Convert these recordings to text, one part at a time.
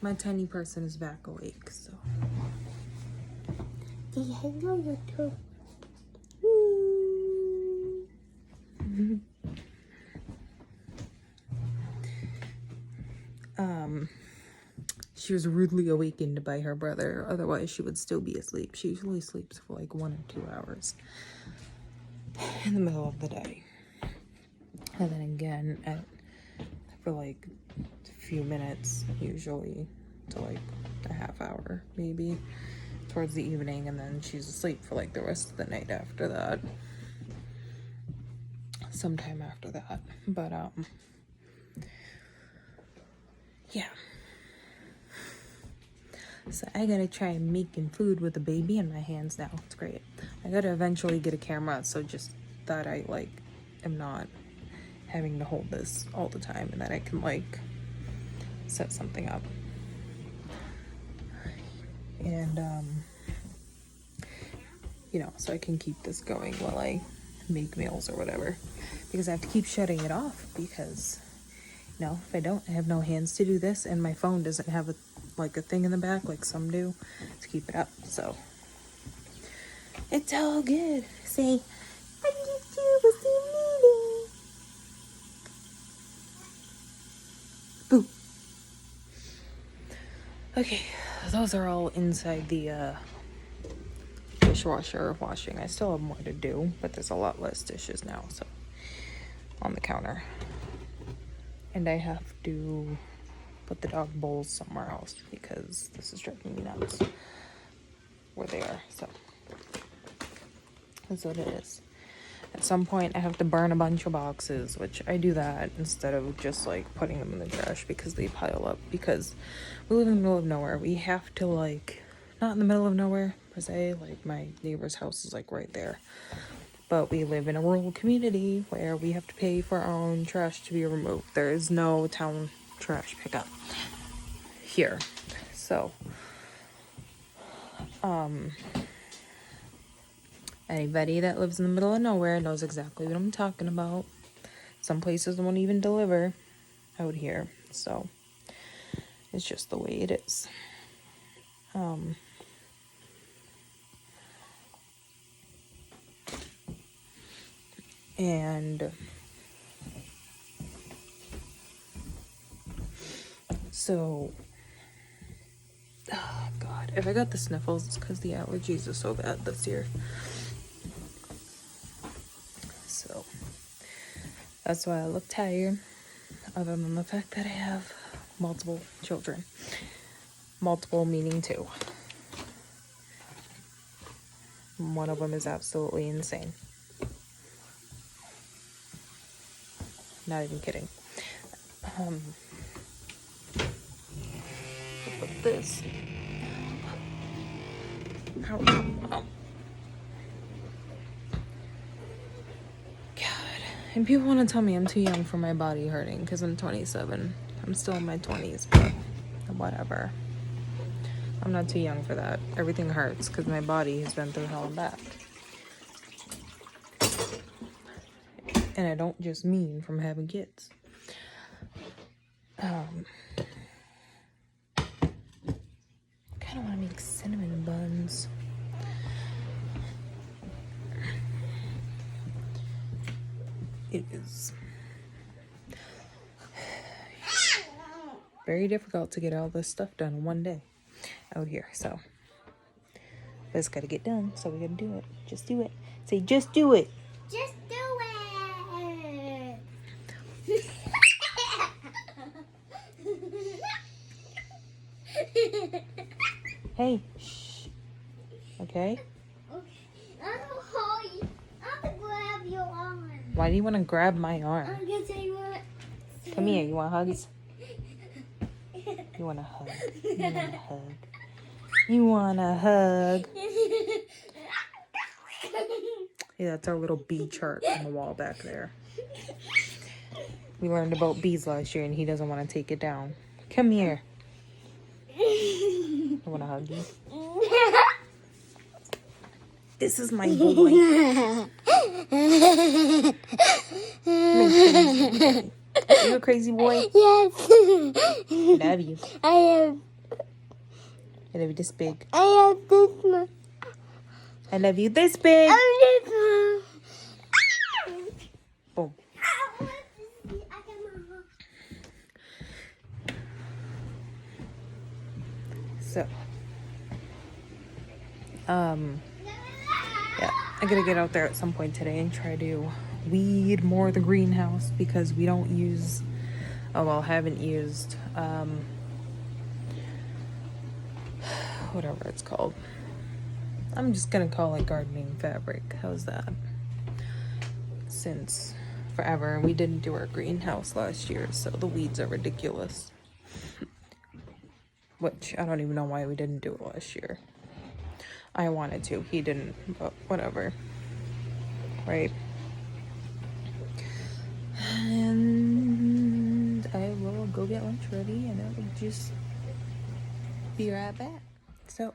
my tiny person is back awake, so. Say hello, YouTube. She was rudely awakened by her brother, otherwise she would still be asleep. She usually sleeps for like 1 or 2 hours in the middle of the day. And then again for like a few minutes, usually to like a half hour maybe towards the evening, and then she's asleep for like the rest of the night after that. Sometime after that. But yeah. So I gotta try making food with the baby in my hands now. It's great. I gotta eventually get a camera, so just that I like am not having to hold this all the time, and that I can like set something up. And you know, so I can keep this going while I make meals or whatever, because I have to keep shutting it off, because you know, if I don't, I have no hands to do this, and my phone doesn't have a thing in the back like some do to keep it up. So it's all good. Say, what did you do with the meeting? Boo. Okay, those are all inside the dishwasher washing. I still have more to do, but there's a lot less dishes now, so on the counter. And I have to put the dog bowls somewhere else because this is driving me nuts where they are. So that's what it is. At some point I have to burn a bunch of boxes, which I do that instead of just like putting them in the trash because they pile up, because we live in the middle of nowhere. We have to like, not in the middle of nowhere per se, like my neighbor's house is like right there, but we live in a rural community where we have to pay for our own trash to be removed. There is no town trash pickup here. So anybody that lives in the middle of nowhere knows exactly what I'm talking about. Some places won't even deliver out here, so it's just the way it is. And so, oh God, if I got the sniffles, it's because the allergies are so bad this year. So that's why I look tired, other than the fact that I have multiple children. Multiple meaning 2. One of them is absolutely insane. Not even kidding. Put this. Ow, ow, ow. God. And people want to tell me I'm too young for my body hurting because I'm 27. I'm still in my 20s, but whatever. I'm not too young for that. Everything hurts because my body has been through hell and back. And I don't just mean from having kids. I kind of want to make cinnamon buns. It is very difficult to get all this stuff done in one day out here, so but it's got to get done, so we got to do it. Just do it. Say, just do it. Just do it. Hey, shh. Okay? I'm gonna grab your arm. Why do you want to grab my arm? I'm gonna say what? Come here. You want hugs? You want a hug? You want a hug? You want a hug? Yeah, that's our little bee chart on the wall back there. We learned about bees last year, and he doesn't want to take it down. Come here. I want to hug you. This is my boy. You a crazy boy? Yes. Love you. I am. I love you this big. I love this one. I love you this big. I love this one. Boom. I want to see. I got my So, yeah, I gotta get out there at some point today and try to weed more of the greenhouse because we don't use, haven't used, whatever it's called. I'm just gonna call it gardening fabric. How's that? Since forever, we didn't do our greenhouse last year, so the weeds are ridiculous. Which I don't even know why we didn't do it last year. I wanted to, he didn't, but whatever. Right? And I will go get lunch ready and I will just be right back. So,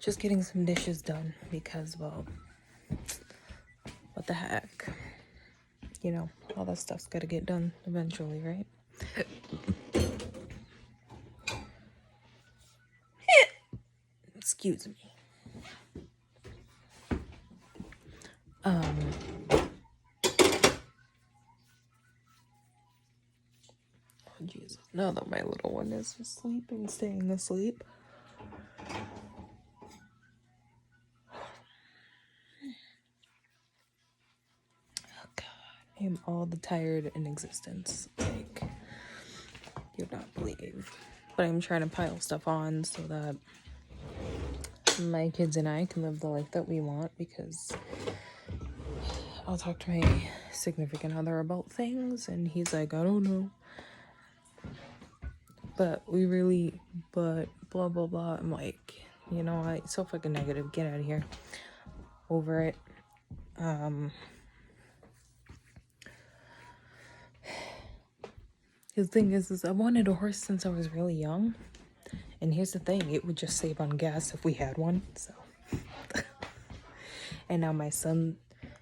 just getting some dishes done because, well, what the heck? You know, all that stuff's gotta get done eventually, right? Excuse me. Oh, Jesus. Now that my little one is asleep and staying asleep. Oh, God. I am all the tired in existence. Like, you'd not believe. But I'm trying to pile stuff on so that my kids and I can live the life that we want because I'll talk to my significant other about things and he's like, I don't know. But blah blah blah. I'm like, you know what? So fucking negative. Get out of here. Over it. The thing is I wanted a horse since I was really young. And here's the thing, it would just save on gas if we had one. So and now my son,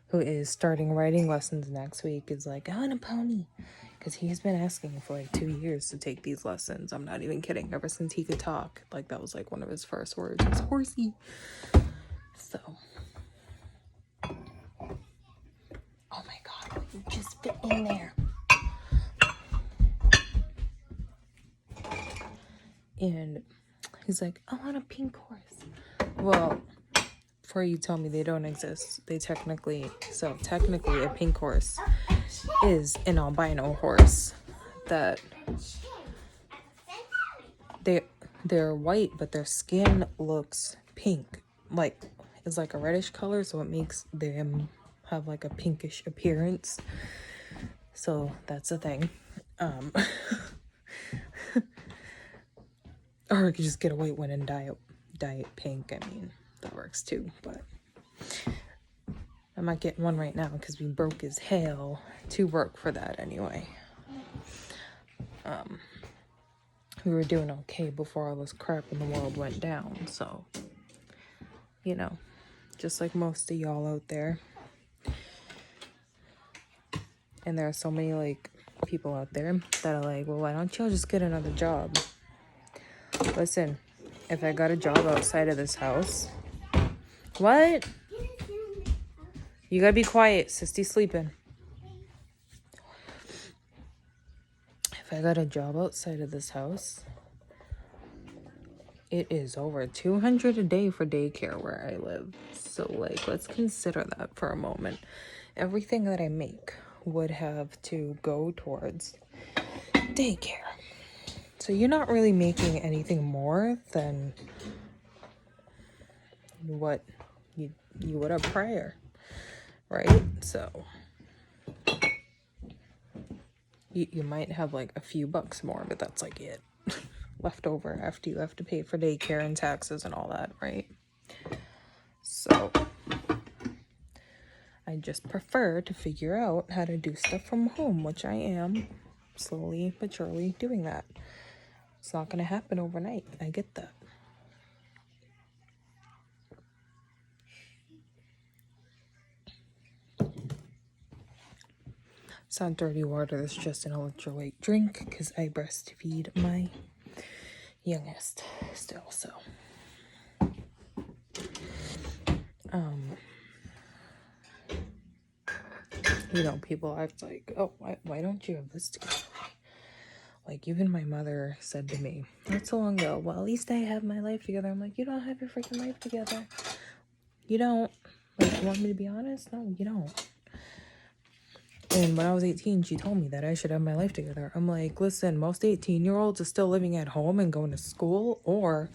who is starting riding lessons next week, is like, I want a pony. Because he's been asking for like 2 years to take these lessons. I'm not even kidding. Ever since he could talk. Like, that was like one of his first words. Was horsey. So. Oh my God. You just fit in there. And he's like, I want a pink horse. Well, before you tell me they don't exist, technically a pink horse is an albino horse that they're white, but their skin looks pink, like it's like a reddish color, so it makes them have like a pinkish appearance. So that's the thing. Or I could just get a white one and dye it pink. I mean, that works too, but I'm not getting one right now because we broke as hell to work for that anyway. We were doing okay before all this crap in the world went down, so, you know, just like most of y'all out there. And there are so many, like, people out there that are like, well, why don't y'all just get another job? Listen, if I got a job outside of this house... What? You gotta be quiet. Sisty's sleeping. If I got a job outside of this house, it is over $200 a day for daycare where I live. So, like, let's consider that for a moment. Everything that I make would have to go towards daycare. So you're not really making anything more than what you would have prior, right? So you might have like a few bucks more, but that's like it left over after you have to pay for daycare and taxes and all that, right? So I just prefer to figure out how to do stuff from home, which I am slowly but surely doing that. It's not going to happen overnight. I get that. It's not dirty water. It's just an electrolyte drink because I breastfeed my youngest still, so you know, people act like, oh, why don't you have this together? Like, even my mother said to me not so long ago, well, at least I have my life together. I'm like, you don't have your freaking life together. You don't. Like, you want me to be honest? No, you don't. And when I was 18, she told me that I should have my life together. I'm like, listen, most 18-year-olds are still living at home and going to school, or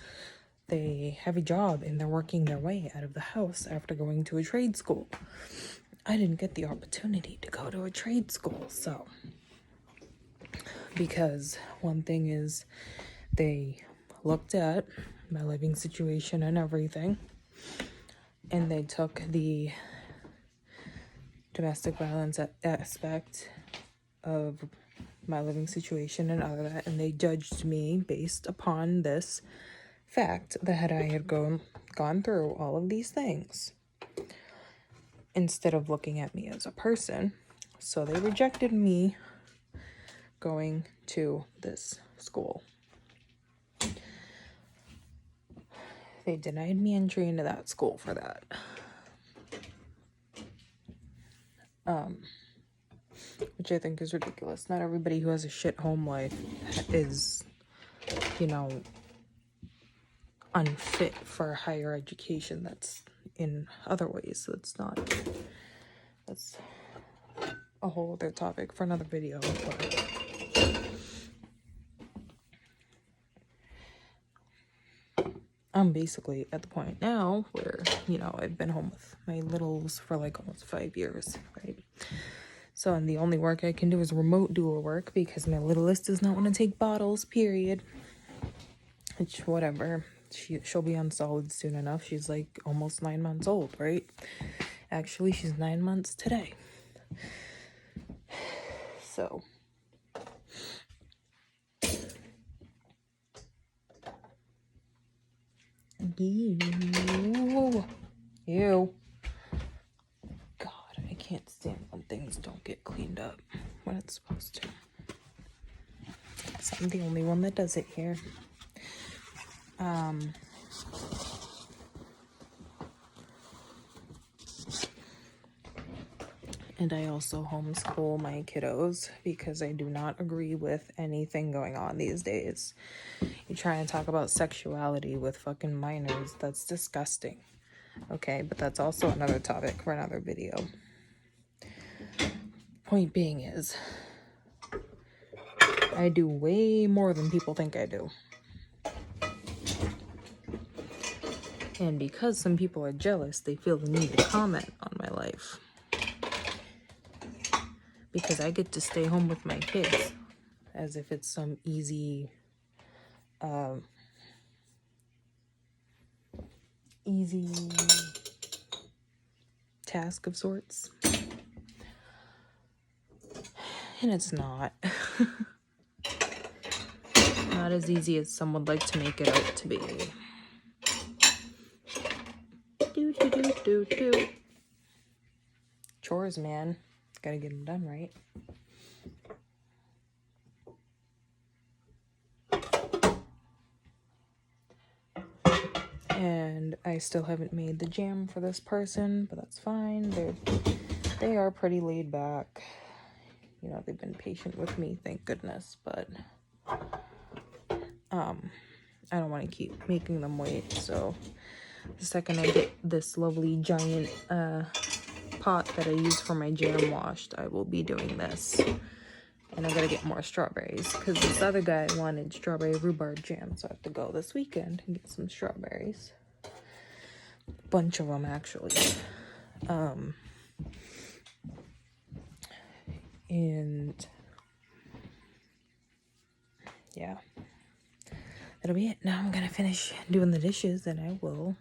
they have a job and they're working their way out of the house after going to a trade school. I didn't get the opportunity to go to a trade school, so. Because one thing is, they looked at my living situation and everything, and they took the domestic violence aspect of my living situation and all of that, and they judged me based upon this fact that I had gone through all of these things instead of looking at me as a person. So they rejected me going to this school. They denied me entry into that school for that. Which I think is ridiculous. Not everybody who has a shit home life is, you know, unfit for higher education. That's in other ways. That's a whole other topic for another video. But I'm basically at the point now where, you know, I've been home with my littles for like almost 5 years, right? So, and the only work I can do is remote doula work because my littlest does not want to take bottles, period. Which, whatever. She'll be on solids soon enough. She's like almost 9 months old, right? Actually, she's 9 months today. So. Ew. God, I can't stand when things don't get cleaned up when it's supposed to. So I'm the only one that does it here. And I also homeschool my kiddos because I do not agree with anything going on these days. You're trying to talk about sexuality with fucking minors. That's disgusting. Okay, but that's also another topic for another video. Point being is, I do way more than people think I do. And because some people are jealous, they feel the need to comment on my life. Because I get to stay home with my kids as if it's some easy task of sorts. And it's not. Not as easy as some would like to make it out to be. Do. Chores, man. Gotta get them done, right? And I still haven't made the jam for this person, but that's fine. They are pretty laid back. You know, they've been patient with me, thank goodness, but I don't want to keep making them wait. So the second I get this lovely giant pot that I use for my jam washed, I will be doing this. And I gotta get more strawberries because this other guy wanted strawberry rhubarb jam, so I have to go this weekend and get some strawberries. Bunch of them, actually. And yeah, that'll be it. Now I'm gonna finish doing the dishes and I will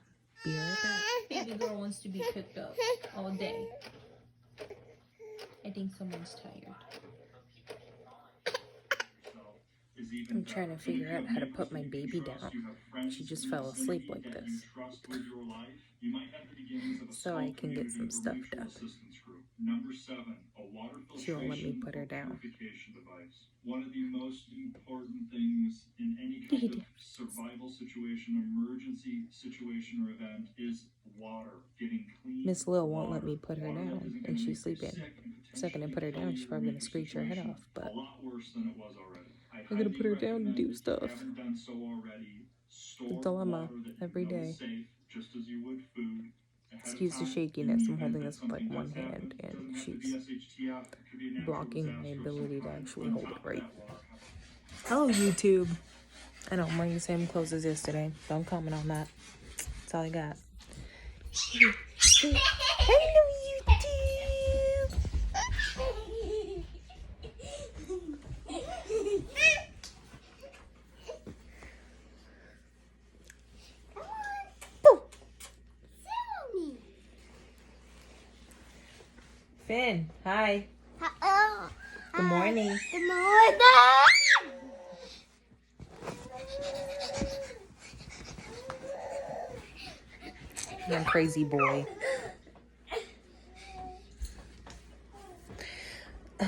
be right back. Baby girl wants to be picked up all day. I think someone's tired. I'm trying to figure out how to put my baby down. She just fell asleep like this. So I can get some stuff done. Number 7, a water She won't let me filtration put her or down. purification device. One of the most important things in any kind of survival situation, emergency situation, or event is water. Getting clean. Miss Lil won't let me put her Water that down, isn't and gonna she's make you sleeping. sick and Second I put her down, she's potentially probably ruin gonna your screech her head situation off, but a lot worse than it was already. I I gotta highly put her down to recommend, do if you stuff. haven't done so already, The store dilemma water that every you know day. is safe, just as you would food. Excuse the shakiness. I'm holding this with like one hand, and she's blocking my ability to actually hold it right. Hello, YouTube. I know I'm wearing the same clothes as yesterday. Don't comment on that. That's all I got. Hello, YouTube. Boom. Finn, hi. Hello. Good morning. Good morning. I'm a crazy boy. Is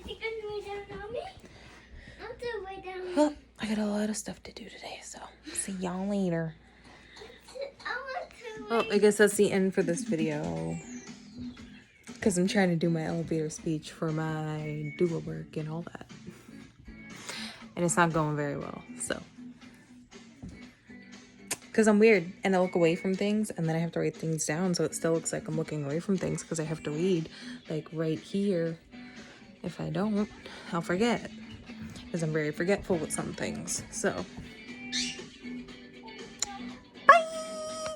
he gonna lay down on me? I'm gonna lay down. Well, I got a lot of stuff to do today, so see y'all later. I want to. Well, I guess that's the end for this video. Because I'm trying to do my elevator speech for my doula work and all that. And it's not going very well, so. Because I'm weird, and I look away from things, and then I have to write things down, so it still looks like I'm looking away from things, because I have to read, like, right here. If I don't, I'll forget. Because I'm very forgetful with some things, so.